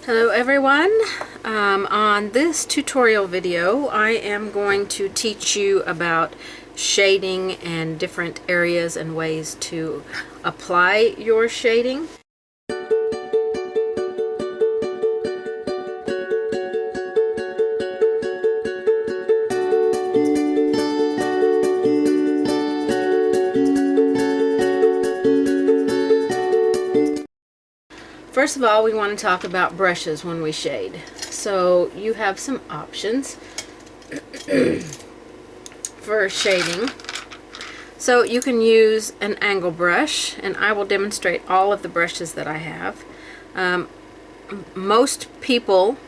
Hello everyone. On this tutorial video I am going to teach you about shading and different areas and ways to apply your shading. First of all, we want to talk about brushes when we shade. So you have some options for shading. So you can use an angle brush, and I will demonstrate all of the brushes that I have. Most people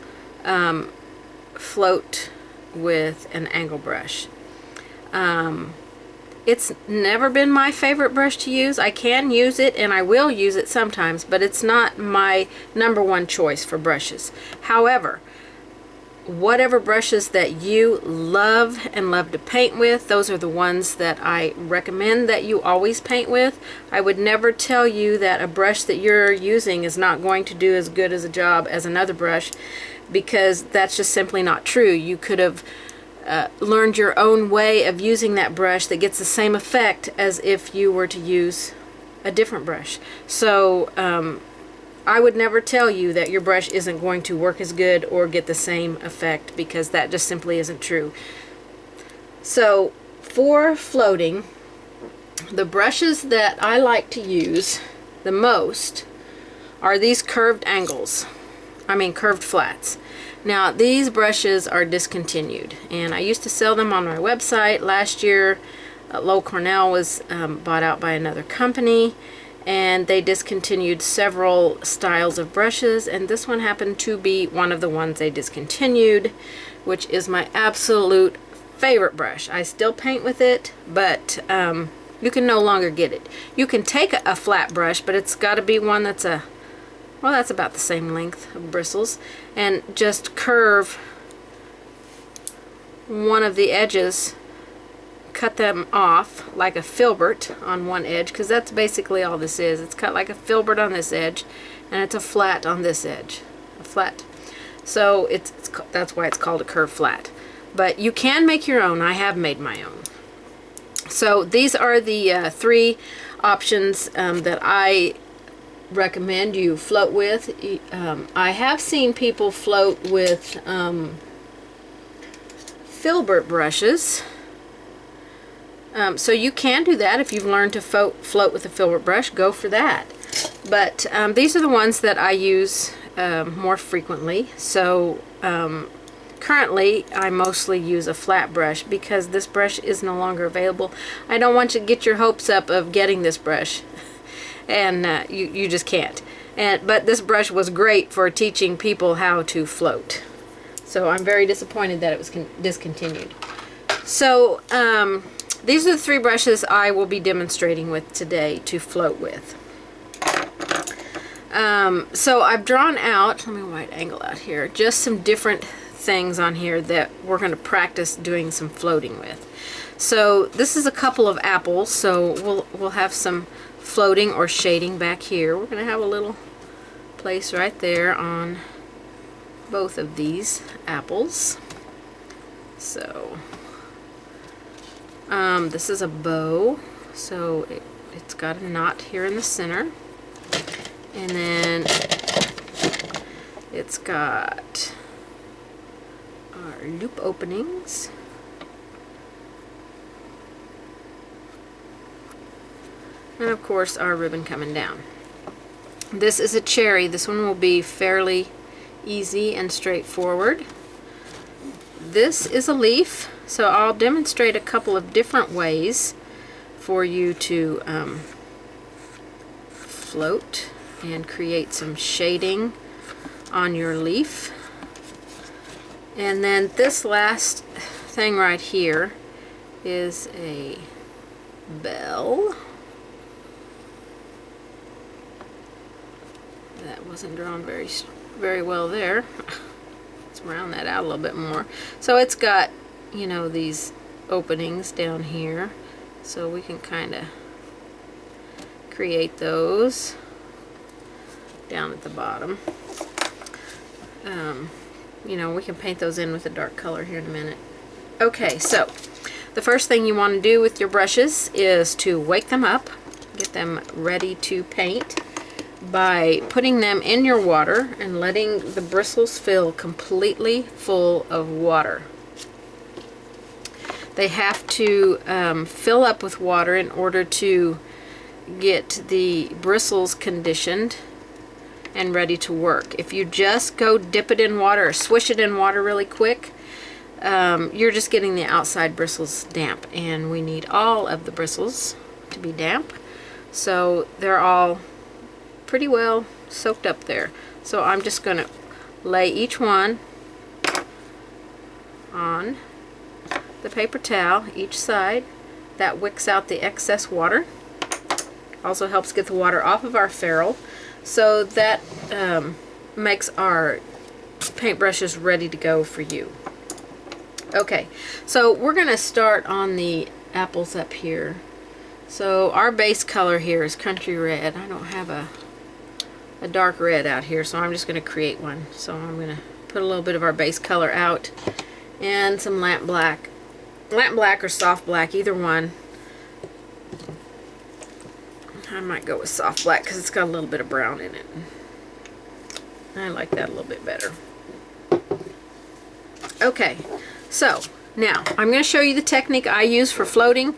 float with an angle brush. It's never been my favorite brush to use. I can use it and I will use it sometimes, but it's not my #1 choice for brushes. However, whatever brushes that you love and love to paint with, those are the ones that I recommend that you always paint with. I would never tell you that a brush that you're using is not going to do as good as a job as another brush, because that's just simply not true. You could have learned your own way of using that brush that gets the same effect as if you were to use a different brush. So I would never tell you that your brush isn't going to work as good or get the same effect, because that just simply isn't true. So for floating, the brushes that I like to use the most are these curved flats. Now these brushes are discontinued, and I used to sell them on my website. Last year Low Cornell was bought out by another company, and they discontinued several styles of brushes, and this one happened to be one of the ones they discontinued, which is my absolute favorite brush. I still paint with it, but you can no longer get it. You can take a flat brush, but it's got to be one that's that's about the same length of bristles, and just curve one of the edges, cut them off like a filbert on one edge, because that's basically all this is. It's cut like a filbert on this edge, and it's a flat on this edge, a flat. So that's why it's called a curved flat. But you can make your own. I have made my own. So these are the three options that I recommend you float with. I have seen people float with filbert brushes. So you can do that. If you've learned to float with a filbert brush, go for that. But these are the ones that I use more frequently. So currently I mostly use a flat brush, because this brush is no longer available. I don't want you to get your hopes up of getting this brush, and you just can't. But this brush was great for teaching people how to float. So I'm very disappointed that it was discontinued. So these are the three brushes I will be demonstrating with today to float with. So I've drawn out, let me wide angle out here, just some different things on here that we're going to practice doing some floating with. So this is a couple of apples, so we'll have some floating or shading back here. We're going to have a little place right there on both of these apples. So this is a bow, so it's got a knot here in the center, and then it's got our loop openings, and of course our ribbon coming down. This is a cherry. This one will be fairly easy and straightforward. This is a leaf, so I'll demonstrate a couple of different ways for you to float and create some shading on your leaf. And then this last thing right here is a bell. That wasn't drawn very well there. Let's round that out a little bit more. So it's got, you know, these openings down here, so we can kind of create those down at the bottom. You know, we can paint those in with a dark color here in a minute. Okay, so the first thing you want to do with your brushes is to wake them up, get them ready to paint by putting them in your water and letting the bristles fill completely full of water. They have to fill up with water in order to get the bristles conditioned and ready to work. If you just go dip it in water or swish it in water really quick, you're just getting the outside bristles damp, and we need all of the bristles to be damp, so they're all pretty well soaked up there. So I'm just going to lay each one on the paper towel, each side. That wicks out the excess water. Also helps get the water off of our ferrule, so that makes our paintbrushes ready to go for you. Okay, so we're going to start on the apples up here. So our base color here is Country Red. I don't have a dark red out here, so I'm just going to create one. So I'm going to put a little bit of our base color out and some lamp black. Lamp black or soft black, either one. I might go with soft black because it's got a little bit of brown in it. I like that a little bit better. Okay, so now I'm going to show you the technique I use for floating.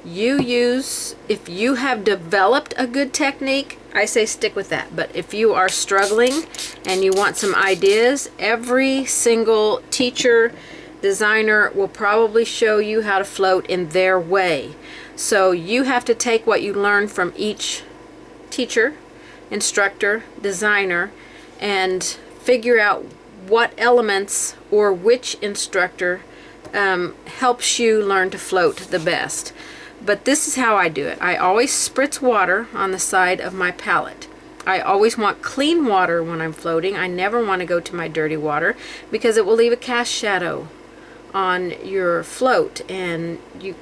If you have developed a good technique, I say stick with that. But if you are struggling and you want some ideas, every single teacher, designer will probably show you how to float in their way. So you have to take what you learn from each teacher, instructor, designer, and figure out what elements or which instructor helps you learn to float the best. But this is how I do it. I always spritz water on the side of my palette. I always want clean water when I'm floating. I never want to go to my dirty water because it will leave a cast shadow on your float, and you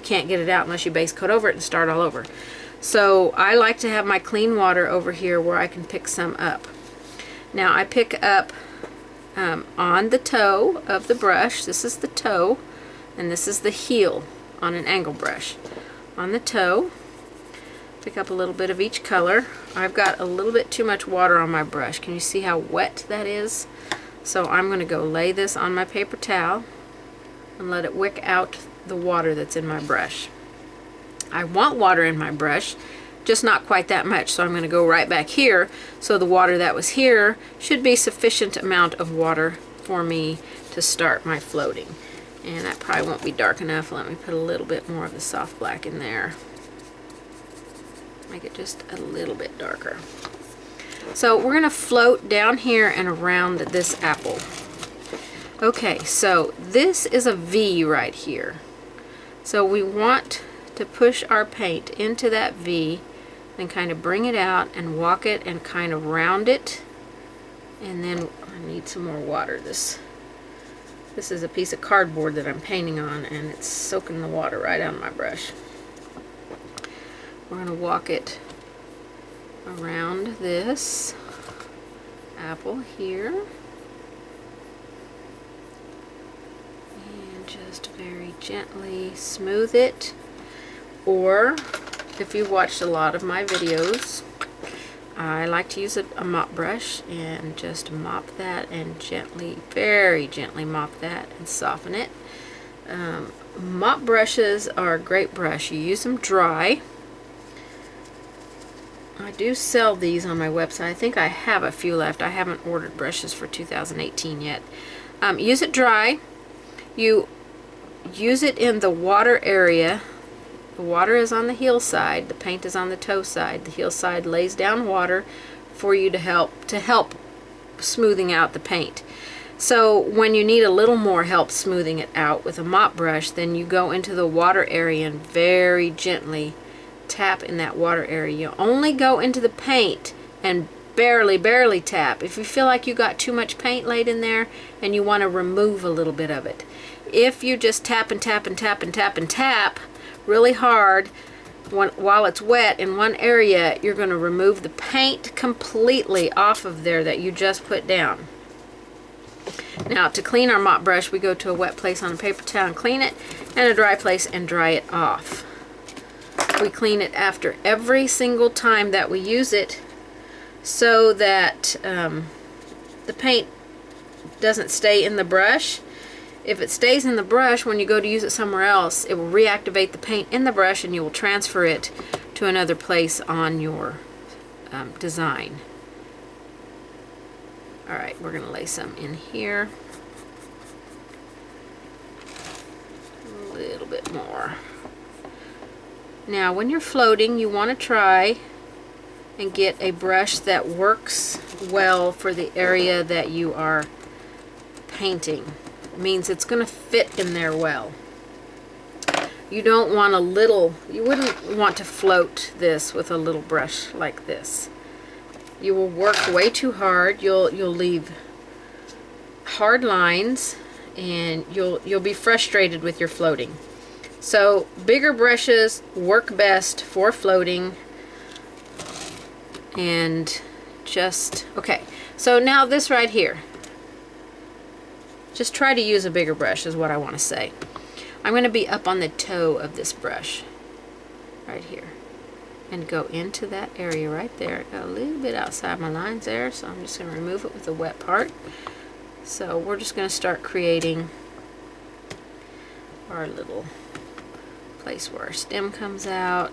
can't get it out unless you base coat over it and start all over. So I like to have my clean water over here where I can pick some up. Now I pick up on the toe of the brush. This is the toe, and this is the heel on an angle brush. On the toe, pick up a little bit of each color. I've got a little bit too much water on my brush. Can you see how wet that is? So I'm going to go lay this on my paper towel and let it wick out the water that's in my brush. I want water in my brush, just not quite that much, so I'm going to go right back here. So the water that was here should be sufficient amount of water for me to start my floating. And that probably won't be dark enough. Let me put a little bit more of the soft black in there. Make it just a little bit darker. So we're going to float down here and around this apple. Okay, so this is a V right here. So we want to push our paint into that V and kind of bring it out and walk it and kind of round it. And then I need some more water. This is a piece of cardboard that I'm painting on, and it's soaking the water right out of my brush. We're going to walk it around this apple here. And just very gently smooth it. Or, if you've watched a lot of my videos, I like to use a mop brush and just mop that and gently, very gently mop that and soften it. Mop brushes are a great brush. You use them dry. I do sell these on my website. I think I have a few left. I haven't ordered brushes for 2018 yet. Use it dry. You use it in the water area. The water is on the heel side, the paint is on the toe side. The heel side lays down water for you to help smoothing out the paint. So when you need a little more help smoothing it out with a mop brush, then you go into the water area and very gently tap in that water area. You only go into the paint and barely tap. If you feel like you got too much paint laid in there and you want to remove a little bit of it. If you just tap and tap and tap and tap and tap really hard while it's wet in one area, you're going to remove the paint completely off of there that you just put down. Now to clean our mop brush, we go to a wet place on a paper towel and clean it, and a dry place and dry it off. We clean it after every single time that we use it so that the paint doesn't stay in the brush. If it stays in the brush, when you go to use it somewhere else, it will reactivate the paint in the brush and you will transfer it to another place on your design. Alright, we're going to lay some in here. A little bit more. Now, when you're floating, you want to try and get a brush that works well for the area that you are painting. It means it's going to fit in there well. You don't want a little, you wouldn't want to float this with a little brush like this. You will work way too hard. You'll leave hard lines, and you'll be frustrated with your floating. So bigger brushes work best for floating. And just, okay, so now this right here, just try to use a bigger brush is what I want to say. I'm going to be up on the toe of this brush right here and go into that area right there. Got a little bit outside my lines there, so I'm just going to remove it with the wet part. So we're just going to start creating our little place where our stem comes out.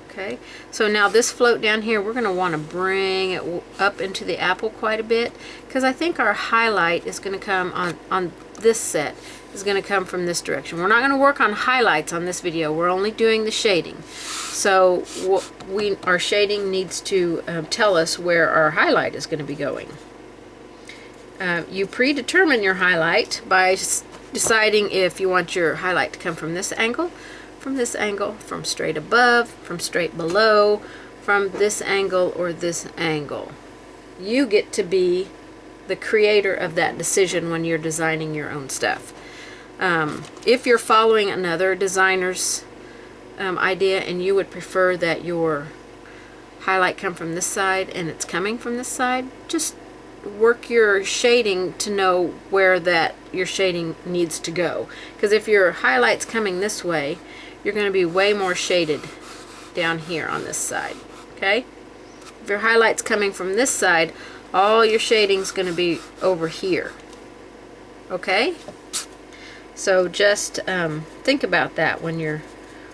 Okay, so now this float down here, we're going to want to bring it up into the apple quite a bit, because I think our highlight is going to come on this set, is going to come from this direction. We're not going to work on highlights on this video. We're only doing the shading. So our shading needs to tell us where our highlight is going to be going. You predetermine your highlight by deciding if you want your highlight to come from this angle, from straight above, from straight below, from this angle, or this angle. You get to be the creator of that decision when you're designing your own stuff. If you're following another designer's idea and you would prefer that your highlight come from this side and it's coming from this side, just work your shading to know where that your shading needs to go. Because if your highlight's coming this way, you're going to be way more shaded down here on this side. Okay? If your highlight's coming from this side, all your shading's going to be over here. Okay? So just think about that when you're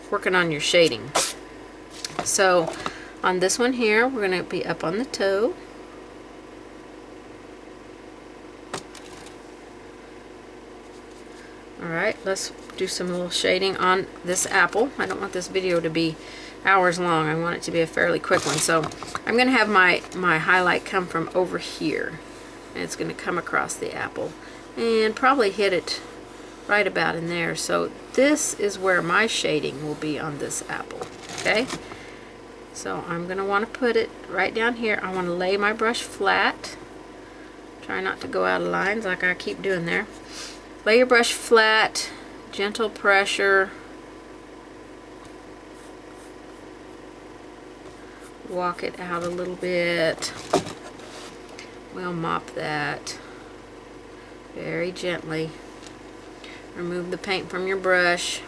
working on your shading. So on this one here, we're going to be up on the toe. Alright, let's do some little shading on this apple. I don't want this video to be hours long. I want it to be a fairly quick one. So I'm going to have my highlight come from over here. And it's going to come across the apple and probably hit it right about in there. So this is where my shading will be on this apple. Okay? So I'm going to want to put it right down here. I want to lay my brush flat. Try not to go out of lines like I keep doing there. Lay your brush flat, gentle pressure. Walk it out a little bit. We'll mop that very gently. Remove the paint from your brush.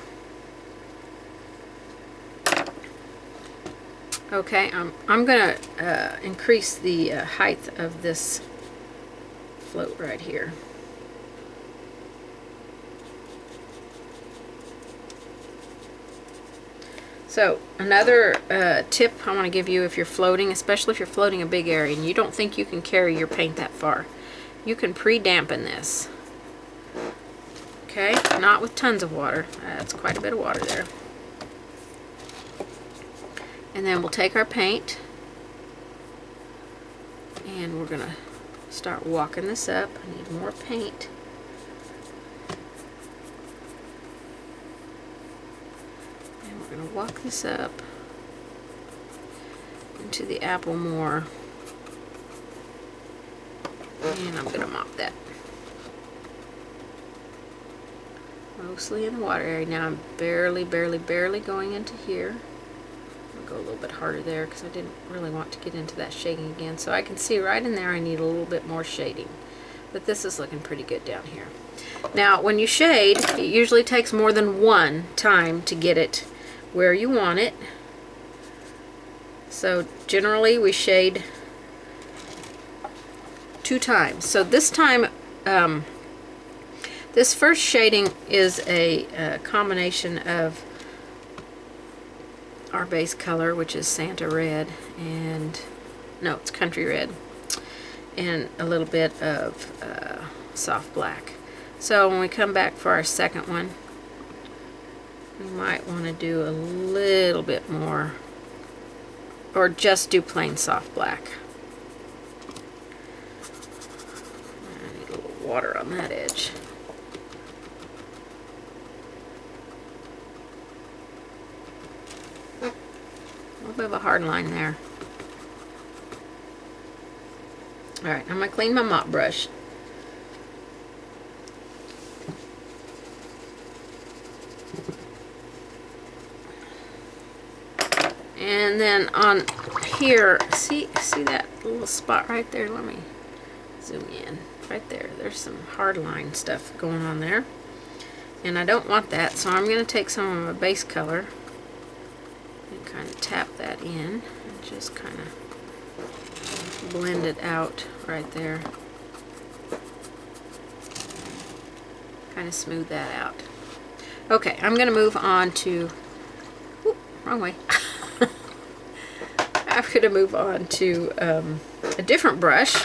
Okay, I'm going to increase the height of this float right here. So another tip I want to give you if you're floating, especially if you're floating a big area and you don't think you can carry your paint that far, you can pre-dampen this. Okay, not with tons of water. That's quite a bit of water there. And then we'll take our paint and we're going to start walking this up. I need more paint. We're going to walk this up into the apple more, and I'm going to mop that. Mostly in the water area. Now I'm barely going into here. going to go a little bit harder there because I didn't really want to get into that shading again. So I can see right in there I need a little bit more shading. But this is looking pretty good down here. Now, when you shade, it usually takes more than one time to get it where you want it. So generally we shade 2 times. So this time, this first shading is a combination of our base color, which is Santa Red, and no, it's Country Red, and a little bit of soft black. So when we come back for our second one, we might want to do a little bit more, or just do plain soft black. I need a little water on that edge. A little bit of a hard line there. Alright, I'm going to clean my mop brush. And then on here, see that little spot right there? Let me zoom in. Right there. There's some hard line stuff going on there. And I don't want that, so I'm going to take some of my base color and kind of tap that in and just kind of blend it out right there. Kind of smooth that out. Okay, I'm going to move on to, whoop, wrong way. I'm going to move on to a different brush,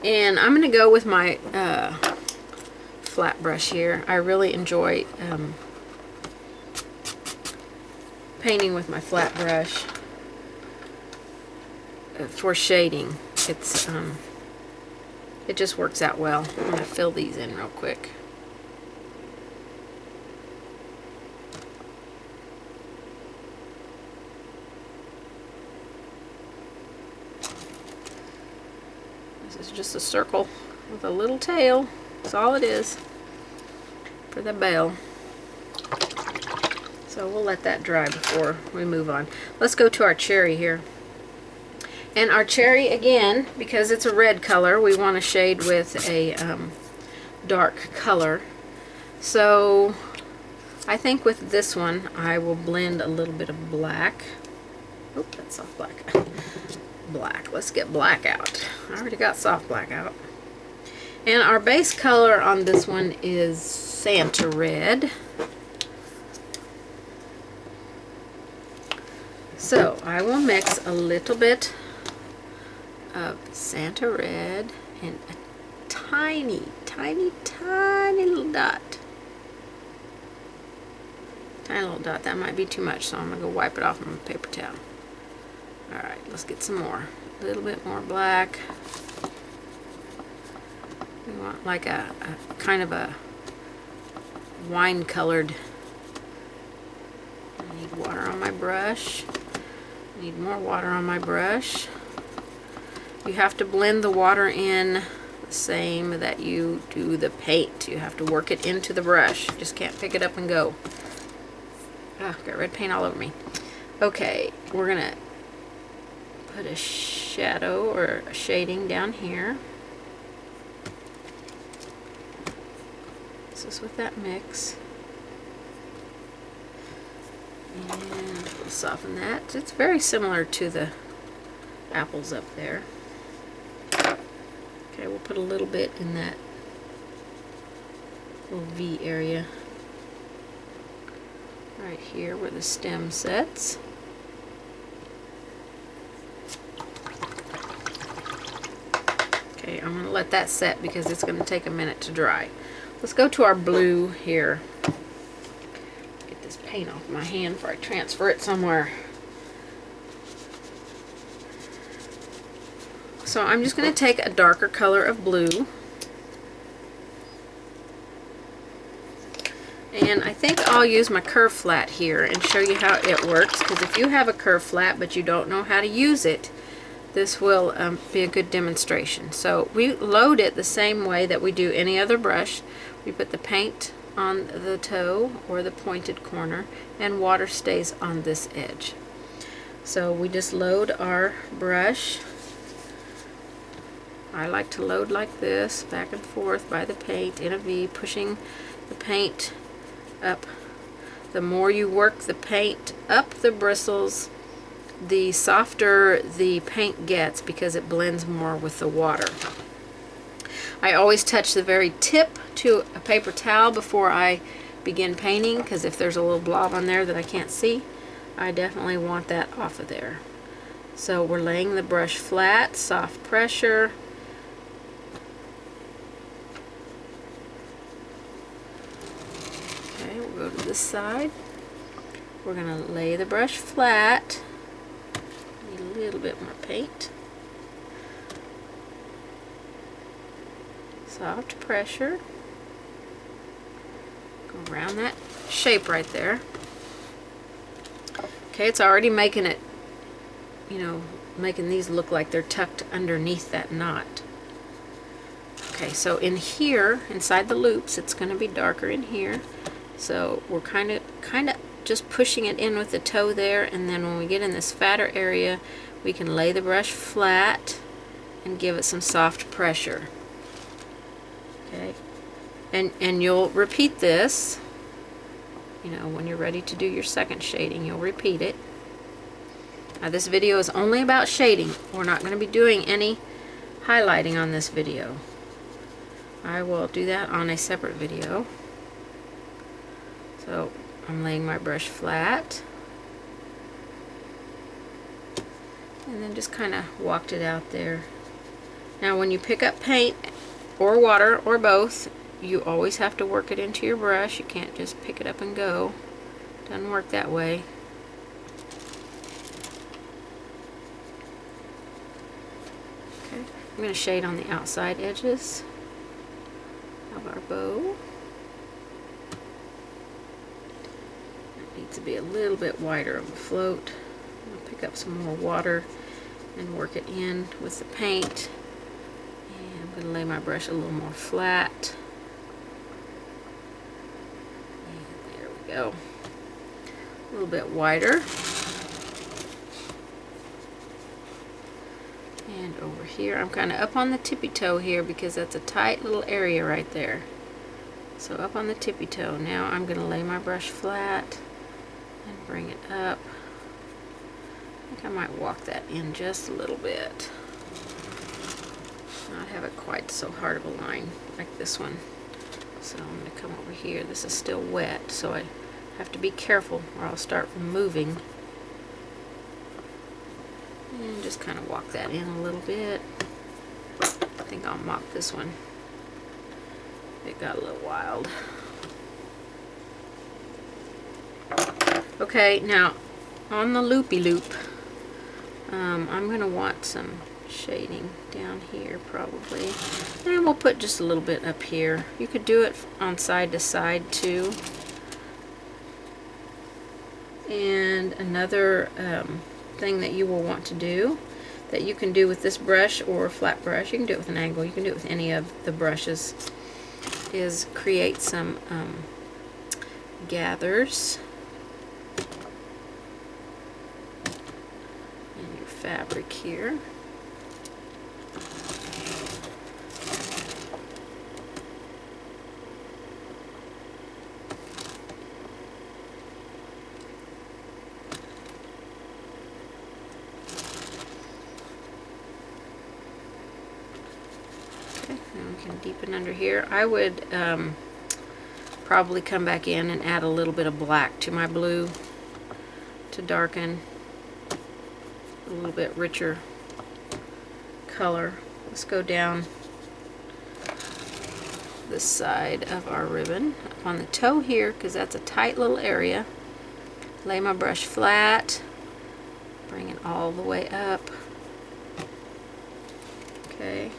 and I'm going to go with my flat brush here. I really enjoy painting with my flat brush for shading. It's it just works out well. I'm going to fill these in real quick. This is just a circle with a little tail. That's all it is for the bell. So we'll let that dry before we move on. Let's go to our cherry here. And our cherry, again, because it's a red color, we want to shade with a dark color. So I think with this one I will blend a little bit of black. Oh, that's soft black. Black. Let's get black out. I already got soft black out. And our base color on this one is Santa Red. So I will mix a little bit of Santa Red and a tiny little dot. Tiny little dot. That might be too much, so I'm going to go wipe it off on my paper towel. Alright, let's get some more. A little bit more black. We want like a kind of a wine colored. I need water on my brush. I need more water on my brush. You have to blend the water in the same that you do the paint. You have to work it into the brush. You just can't pick it up and go. Ah, got red paint all over me. Okay, we're going to put a shadow or a shading down here. This is with that mix. And we'll soften that. It's very similar to the apples up there. Okay, we'll put a little bit in that little V area. Right here where the stem sets. Okay, I'm going to let that set because it's going to take a minute to dry. Let's go to our blue here. Get this paint off my hand before I transfer it somewhere. So I'm just going to take a darker color of blue. And I think I'll use my curve flat here and show you how it works, because if you have a curve flat but you don't know how to use it, this will be a good demonstration. So we load it the same way that we do any other brush. We put the paint on the toe or the pointed corner, and water stays on this edge. So we just load our brush. I like to load like this, back and forth by the paint in a V, pushing the paint up. The more you work the paint up the bristles, the softer the paint gets because it blends more with the water. I always touch the very tip to a paper towel before I begin painting, because if there's a little blob on there that I can't see, I definitely want that off of there. So we're laying the brush flat, soft pressure. Okay, we'll go to this side. We're going to lay the brush flat. Need a little bit more paint. Soft pressure. Go around that shape right there. Okay, it's already making it, you know, making these look like they're tucked underneath that knot. Okay, so in here, inside the loops, it's going to be darker in here. So we're kind of just pushing it in with the toe there, and then when we get in this fatter area, we can lay the brush flat and give it some soft pressure. Okay, and you'll repeat this. You know, when you're ready to do your second shading, you'll repeat it. Now this video is only about shading. We're not going to be doing any highlighting on this video. I will do that on a separate video. So I'm laying my brush flat, and then just kind of walked it out there. Now when you pick up paint or water or both, you always have to work it into your brush. You can't just pick it up and go. Doesn't work that way. Okay, I'm going to shade on the outside edges of our bow. It needs to be a little bit wider of a float. I'll pick up some more water and work it in with the paint. And I'm going to lay my brush a little more flat. And there we go. A little bit wider. And over here, I'm kind of up on the tippy toe here because that's a tight little area right there. So up on the tippy toe. Now I'm going to lay my brush flat and bring it up. I think I might walk that in just a little bit. Not have it quite so hard of a line like this one. So I'm going to come over here. This is still wet, so I have to be careful or I'll start moving. And just kind of walk that in a little bit. I think I'll mop this one. It got a little wild. Okay, now on the loopy loop, I'm going to want some shading down here probably. And we'll put just a little bit up here. You could do it on side to side too. And another thing that you will want to do, that you can do with this brush or a flat brush, you can do it with an angle, you can do it with any of the brushes, is create some gathers in your fabric here. Can deepen under here. I would probably come back in and add a little bit of black to my blue to darken a little bit richer color. Let's go down this side of our ribbon up on the toe here because that's a tight little area. Lay my brush flat, bring it all the way up. Okay.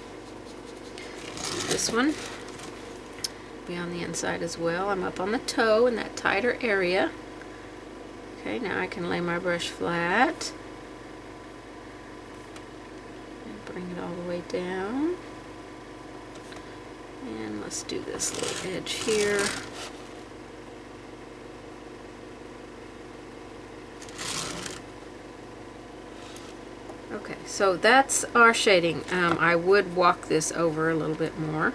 This one be on the inside as well. I'm up on the toe in that tighter area. Okay, now I can lay my brush flat and bring it all the way down. And let's do this little edge here. So that's our shading. I would walk this over a little bit more.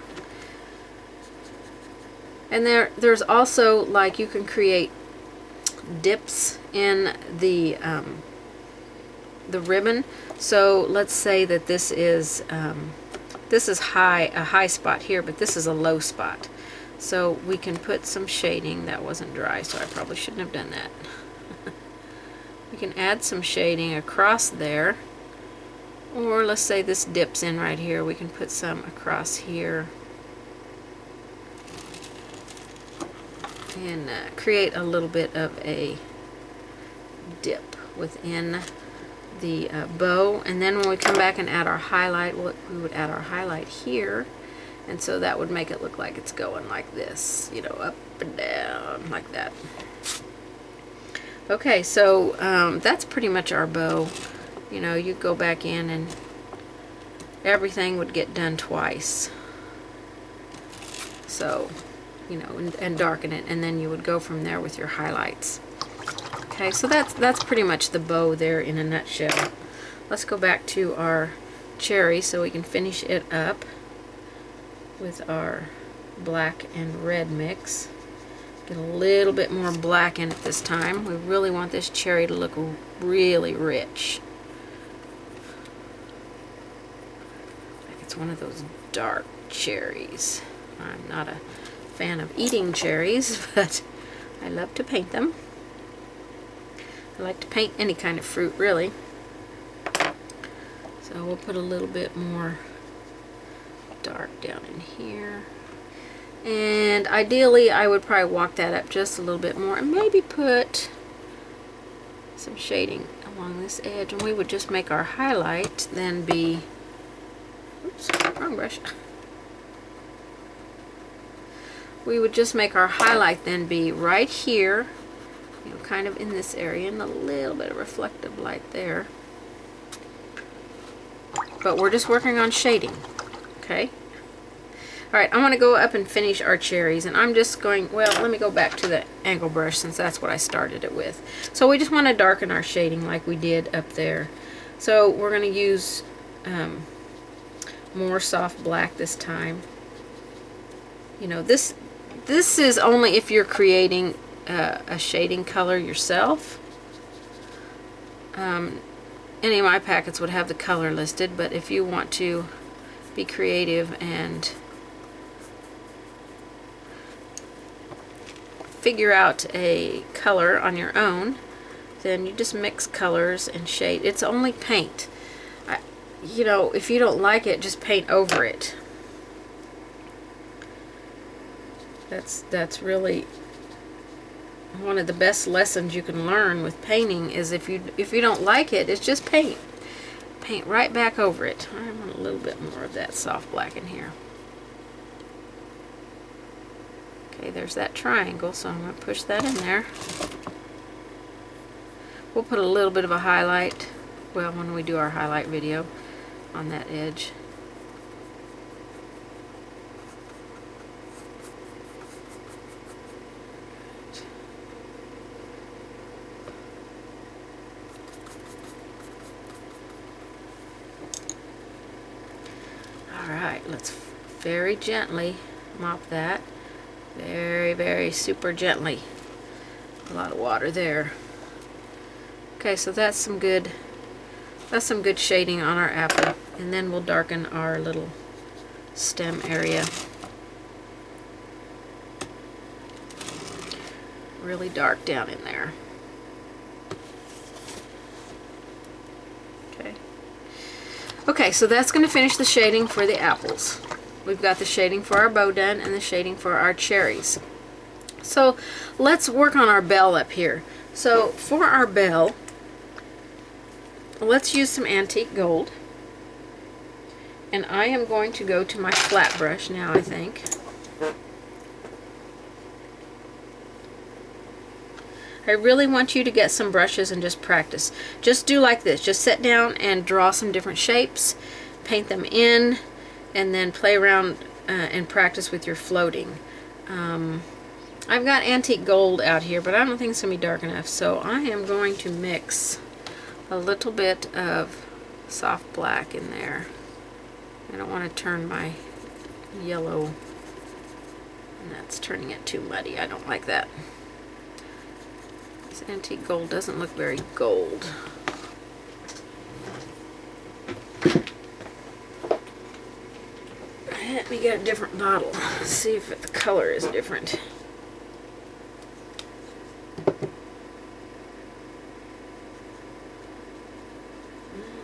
And there's also, like, you can create dips in the ribbon. So let's say that this is a high spot here, but this is a low spot. So we can put some shading. That wasn't dry, so I probably shouldn't have done that. We can add some shading across there. Or let's say this dips in right here. We can put some across here. And create a little bit of a dip within the bow. And then when we come back and add our highlight, we would add our highlight here. And so that would make it look like it's going like this, you know, up and down like that. Okay, so that's pretty much our bow. You know, you go back in and everything would get done twice. So, you know, and darken it, and then you would go from there with your highlights. Okay, so that's pretty much the bow there in a nutshell. Let's go back to our cherry so we can finish it up with our black and red mix. Get a little bit more black in it this time. We really want this cherry to look really rich. Like it's one of those dark cherries. I'm not a fan of eating cherries, but I love to paint them. I like to paint any kind of fruit, really. So we'll put a little bit more dark down in here. And ideally, I would probably walk that up just a little bit more and maybe put some shading along this edge. And we would just make our highlight then be, oops, wrong brush. We would just make our highlight then be right here, you know, kind of in this area, and a little bit of reflective light there. But we're just working on shading, okay? Alright, I'm going to go up and finish our cherries, and I'm just going, well, let me go back to the angle brush since that's what I started it with. So we just want to darken our shading like we did up there. So we're going to use more soft black this time. You know, this is only if you're creating a shading color yourself. Any of my packets would have the color listed, but if you want to be creative and figure out a color on your own, then you just mix colors and shade. It's only paint. You know, if you don't like it, just paint over it. That's really one of the best lessons you can learn with painting, is if you don't like it, it's just paint. Paint right back over it. I want a little bit more of that soft black in here. Okay, there's that triangle, so I'm going to push that in there. We'll put a little bit of a highlight, well, when we do our highlight video, on that edge. Alright, let's very gently mop that. Very, very super gently. A lot of water there. Okay, so that's some good shading on our apple. And then we'll darken our little stem area. Really dark down in there. Okay. Okay, so that's going to finish the shading for the apples. We've got the shading for our bow done and the shading for our cherries. So let's work on our bell up here. So for our bell, let's use some antique gold. And I am going to go to my flat brush now, I think. I really want you to get some brushes and just practice. Just do like this. Just sit down and draw some different shapes, paint them in, and then play around and practice with your floating. I've got antique gold out here, but I don't think it's going to be dark enough, so I am going to mix a little bit of soft black in there. I don't want to turn my yellow, and that's turning it too muddy. I don't like that. This antique gold doesn't look very gold. Let me get a different bottle. See if the color is different.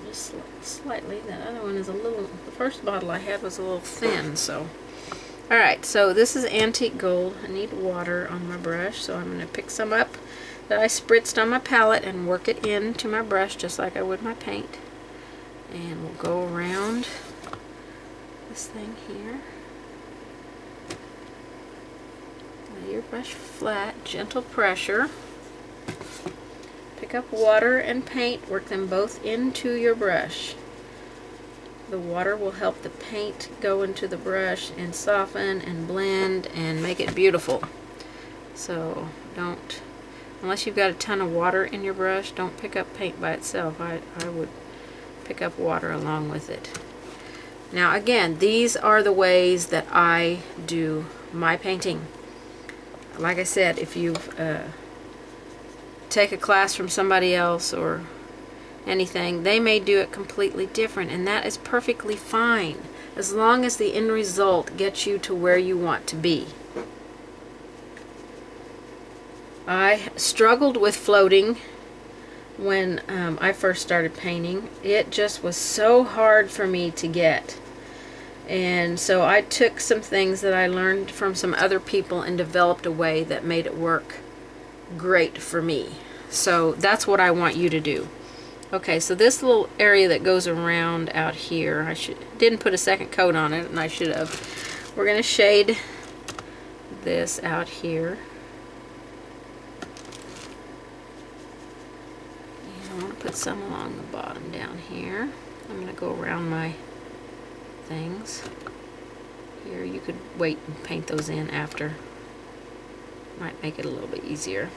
Just slightly. That other one is a little, the first bottle I had was a little thin, so. Alright, so this is antique gold. I need water on my brush, so I'm going to pick some up that I spritzed on my palette and work it into my brush just like I would my paint. And we'll go around this thing here. Lay your brush flat, gentle pressure. Pick up water and paint, work them both into your brush. The water will help the paint go into the brush and soften and blend and make it beautiful. So don't, unless you've got a ton of water in your brush, don't pick up paint by itself. I would pick up water along with it. Now again, these are the ways that I do my painting. Like I said, if you take a class from somebody else or anything, they may do it completely different, and that is perfectly fine as long as the end result gets you to where you want to be. I struggled with floating when I first started painting. It just was so hard for me to get, and so I took some things that I learned from some other people and developed a way that made it work great for me. So that's what I want you to do. Okay, so this little area that goes around out here, I didn't put a second coat on it, and I should have. We're going to shade this out here. And I want to put some along the bottom down here. I'm going to go around my things. Here, you could wait and paint those in after. Might make it a little bit easier.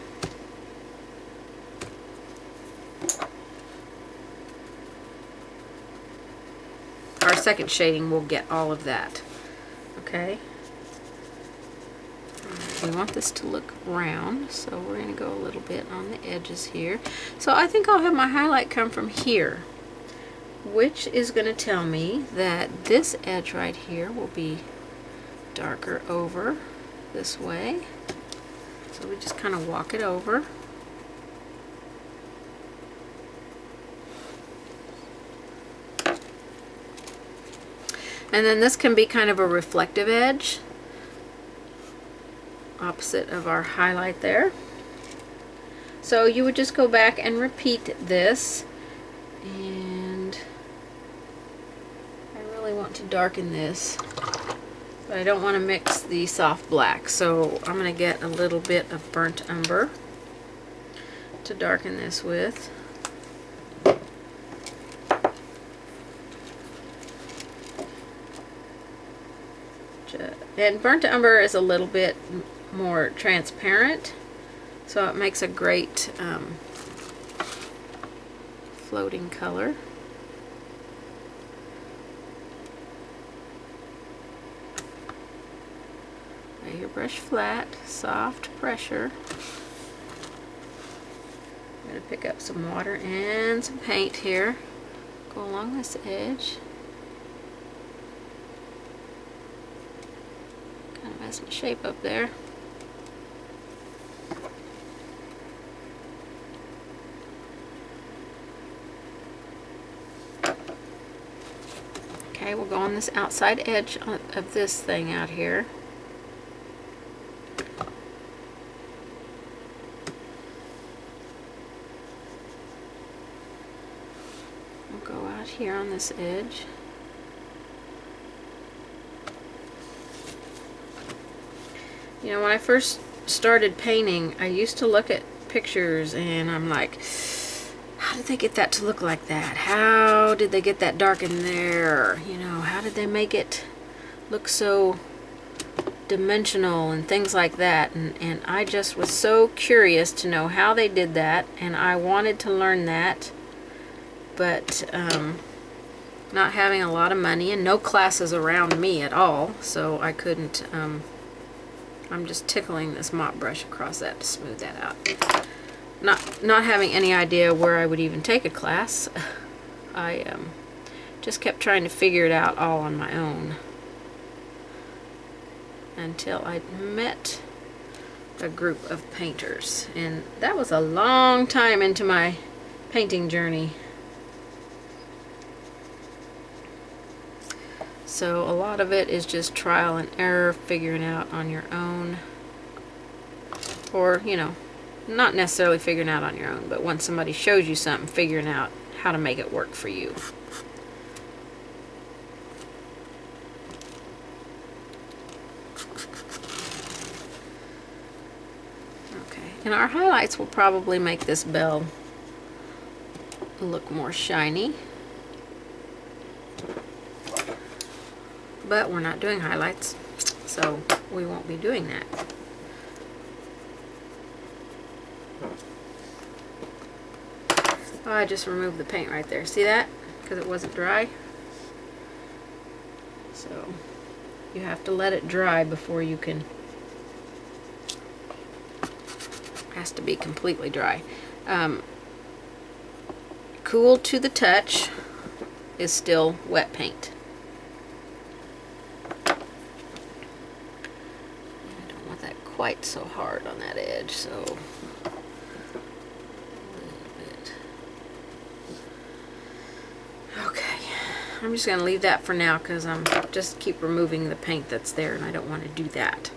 Our second shading will get all of that. Okay? We want this to look round, so we're going to go a little bit on the edges here. So I think I'll have my highlight come from here, which is going to tell me that this edge right here will be darker over this way. So we just kind of walk it over. And then this can be kind of a reflective edge, opposite of our highlight there. So you would just go back and repeat this, and I really want to darken this, but I don't want to mix the soft black, so I'm going to get a little bit of burnt umber to darken this with. And burnt umber is a little bit more transparent, so it makes a great floating color. Lay your brush flat, soft pressure. I'm going to pick up some water and some paint here. Go along this edge. Mess my shape up there. Okay, we'll go on this outside edge of this thing out here. We'll go out here on this edge. You know, when I first started painting, I used to look at pictures and I'm like, how did they get that to look like that? How did they get that dark in there? You know, how did they make it look so dimensional and things like that? And I just was so curious to know how they did that, and I wanted to learn that, but not having a lot of money and no classes around me at all, so I couldn't, I'm just tickling this mop brush across that to smooth that out. Not having any idea where I would even take a class, I just kept trying to figure it out all on my own until I met a group of painters, and that was a long time into my painting journey. So a lot of it is just trial and error, figuring out on your own, or, you know, not necessarily figuring out on your own, but once somebody shows you something, figuring out how to make it work for you. Okay, and our highlights will probably make this bell look more shiny. But we're not doing highlights, so we won't be doing that. Oh, I just removed the paint right there. See that? Because it wasn't dry. So you have to let it dry before you can. It has to be completely dry. Cool to the touch is still wet paint. Quite so hard on that edge, so a little bit. Okay, I'm just gonna leave that for now because I'm just keep removing the paint that's there, and I don't want to do that.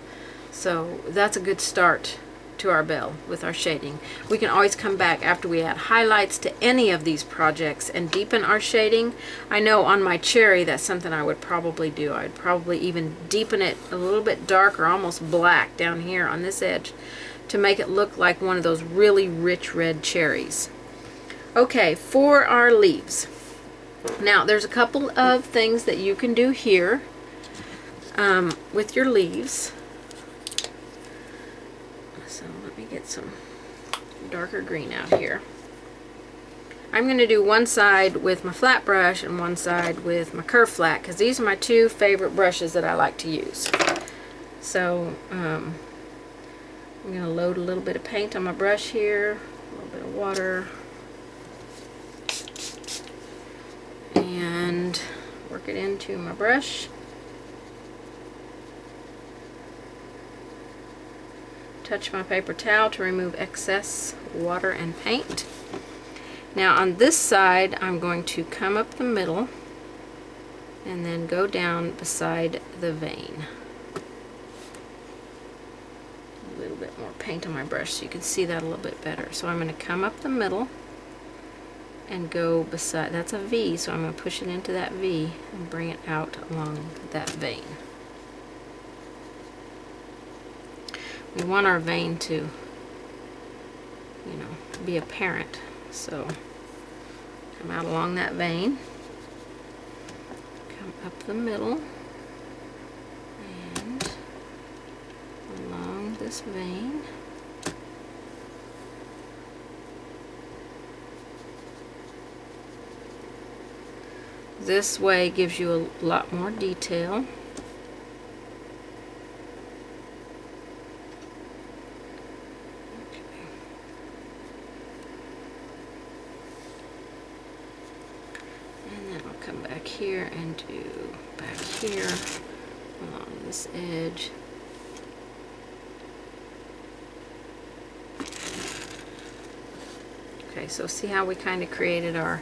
So that's a good start to our bell with our shading. We can always come back after we add highlights to any of these projects and deepen our shading. I know on my cherry that's something I would probably do. I'd probably even deepen it a little bit darker, almost black down here on this edge, to make it look like one of those really rich red cherries. Okay, for our leaves. Now there's a couple of things that you can do here with your leaves. So let me get some darker green out here. I'm going to do one side with my flat brush and one side with my curve flat, because these are my two favorite brushes that I like to use. So I'm going to load a little bit of paint on my brush here, a little bit of water, and work it into my brush. Touch my paper towel to remove excess water and paint. Now on this side, I'm going to come up the middle and then go down beside the vein. A little bit more paint on my brush so you can see that a little bit better. So I'm going to come up the middle and go beside, that's a V, so I'm going to push it into that V and bring it out along that vein. We want our vein to, you know, be apparent. So come out along that vein, come up the middle, and along this vein. This way gives you a lot more detail. Here and do back here along this edge. Okay, so see how we kind of created our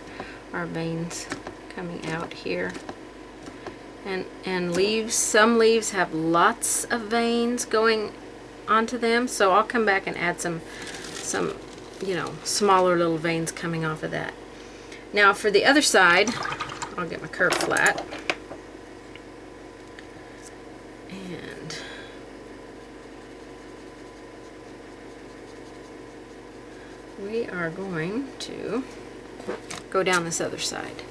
veins coming out here. And leaves, some leaves have lots of veins going onto them, so I'll come back and add some you know, smaller little veins coming off of that. Now for the other side, I'll get my curve flat, and we are going to go down this other side.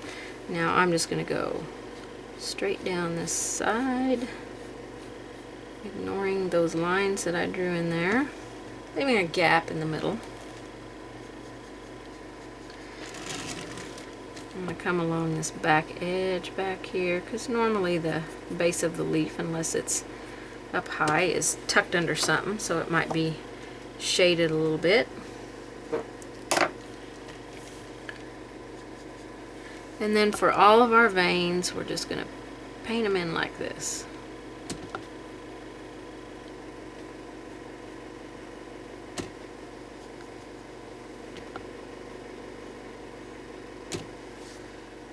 Now I'm just going to go straight down this side, ignoring those lines that I drew in there, leaving a gap in the middle. I'm going to come along this back edge back here, because normally the base of the leaf, unless it's up high, is tucked under something, so it might be shaded a little bit. And then for all of our veins, we're just going to paint them in like this.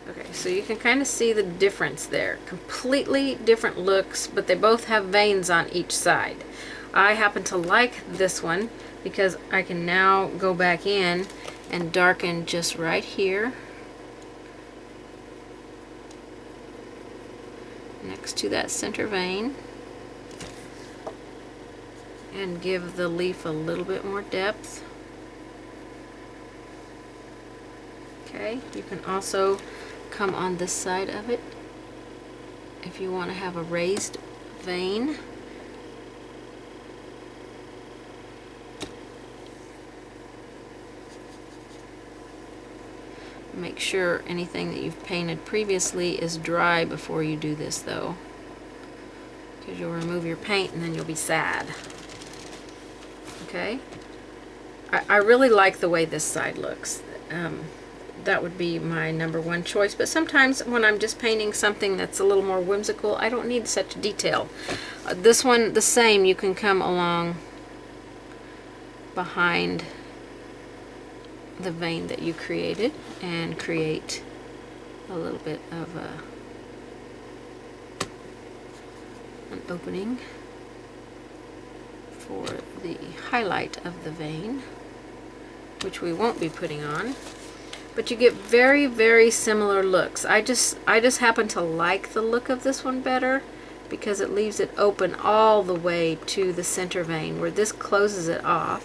Okay, so you can kind of see the difference there. Completely different looks, but they both have veins on each side. I happen to like this one because I can now go back in and darken just right here next to that center vein and give the leaf a little bit more depth. Okay, you can also come on this side of it if you want to have a raised vein. Make sure anything that you've painted previously is dry before you do this, though, because you'll remove your paint and then you'll be sad. Okay, I really like the way this side looks. That would be my #1 choice, but sometimes when I'm just painting something that's a little more whimsical, I don't need such detail. This one, the same, you can come along behind the vein that you created and create a little bit of an opening for the highlight of the vein, which we won't be putting on. But you get very, very similar looks. I just happen to like the look of this one better because it leaves it open all the way to the center vein, where this closes it off,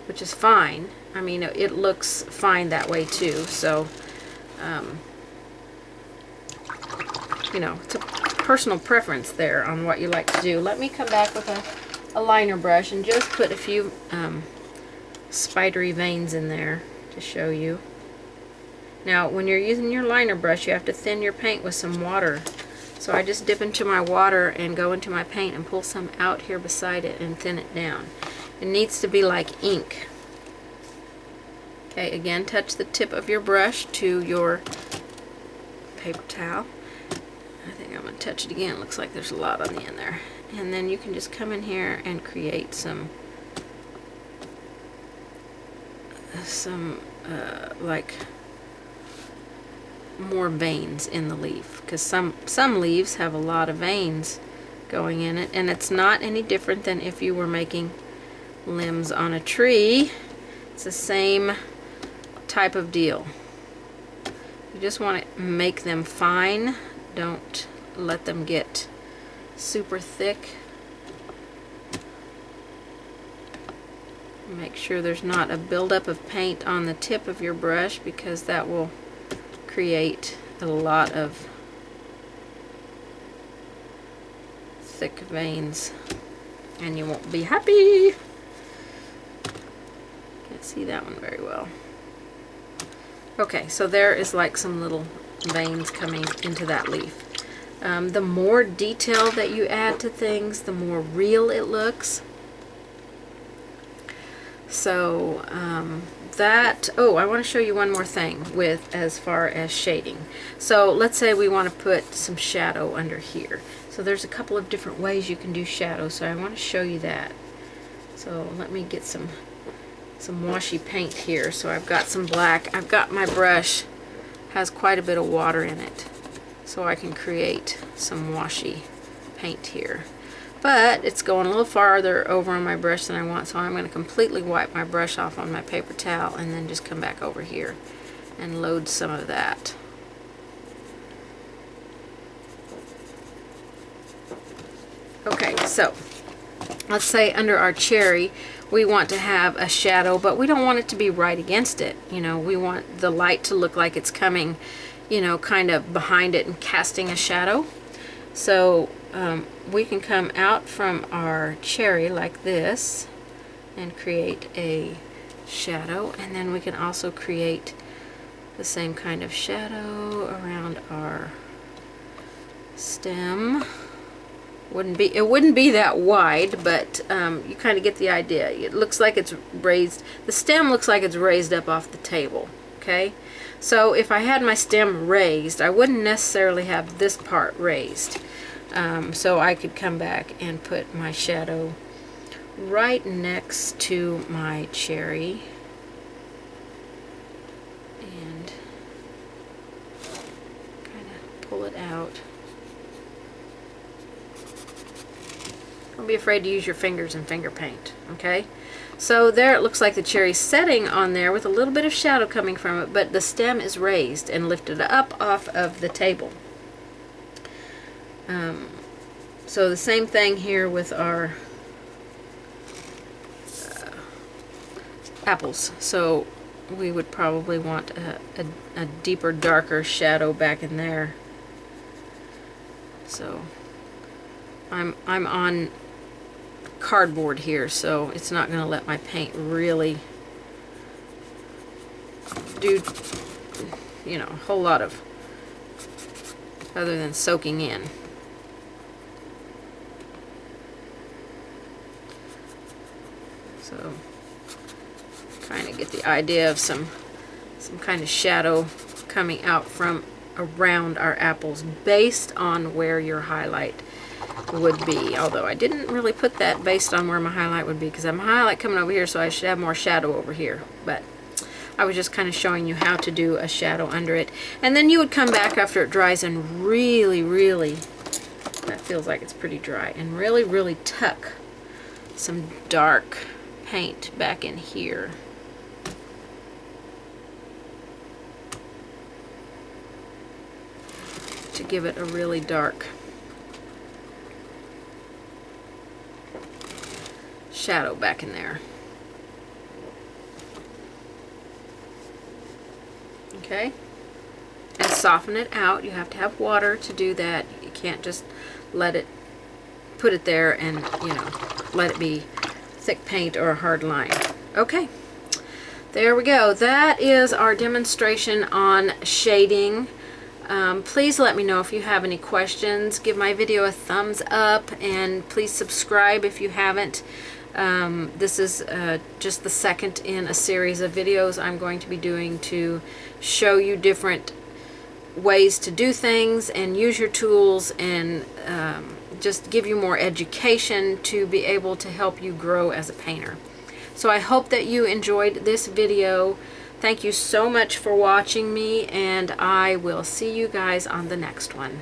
which is fine. I mean, it looks fine that way too. So, you know, it's a personal preference there on what you like to do. Let me come back with a liner brush and just put a few spidery veins in there to show you. Now, when you're using your liner brush, you have to thin your paint with some water. So I just dip into my water and go into my paint and pull some out here beside it and thin it down. It needs to be like ink. Okay, again, touch the tip of your brush to your paper towel. I think I'm going to touch it again. It looks like there's a lot on the end there. And then you can just come in here and create some like more veins in the leaf, because some leaves have a lot of veins going in it, and it's not any different than if you were making limbs on a tree. It's the same type of deal. You just want to make them fine. Don't let them get super thick. Make sure there's not a buildup of paint on the tip of your brush, because that will create a lot of thick veins and you won't be happy. Can't see that one very well. Okay, so there is like some little veins coming into that leaf. The more detail that you add to things, the more real it looks. So I want to show you one more thing with as far as shading. So let's say we want to put some shadow under here. So there's a couple of different ways you can do shadow, so I want to show you that. So let me get some washy paint here. So I've got some black. I've got my brush, has quite a bit of water in it, so I can create some washy paint here. But it's going a little farther over on my brush than I want, so I'm going to completely wipe my brush off on my paper towel and then just come back over here and load some of that. Okay, so let's say under our cherry we want to have a shadow, but we don't want it to be right against it. You know, we want the light to look like it's coming, you know, kind of behind it and casting a shadow. So we can come out from our cherry like this and create a shadow, and then we can also create the same kind of shadow around our stem. It wouldn't be that wide, but you kind of get the idea. It looks like it's raised. The stem looks like it's raised up off the table. Okay, so if I had my stem raised, I wouldn't necessarily have this part raised. So I could come back and put my shadow right next to my cherry and kind of pull it out. Don't be afraid to use your fingers and finger paint, okay? So there it looks like the cherry's setting on there with a little bit of shadow coming from it, but the stem is raised and lifted up off of the table. So the same thing here with our apples. So we would probably want a deeper, darker shadow back in there. So I'm on cardboard here, so it's not going to let my paint really do, you know, a whole lot of other than soaking in. So kind of get the idea of some kind of shadow coming out from around our apples based on where your highlight would be. Although I didn't really put that based on where my highlight would be, because I have my highlight coming over here, so I should have more shadow over here. But I was just kind of showing you how to do a shadow under it. And then you would come back after it dries and really, that feels like it's pretty dry, and really tuck some dark paint back in here. To give it a really dark shadow back in there. Okay? And soften it out. You have to have water to do that. You can't just let it, put it there and, you know, let it be thick paint or a hard line. Okay. There we go. That is our demonstration on shading. Please let me know if you have any questions. Give my video a thumbs up, and please subscribe if you haven't. This is just the second in a series of videos I'm going to be doing to show you different ways to do things and use your tools, and just give you more education to be able to help you grow as a painter. So I hope that you enjoyed this video. Thank you so much for watching me, and I will see you guys on the next one.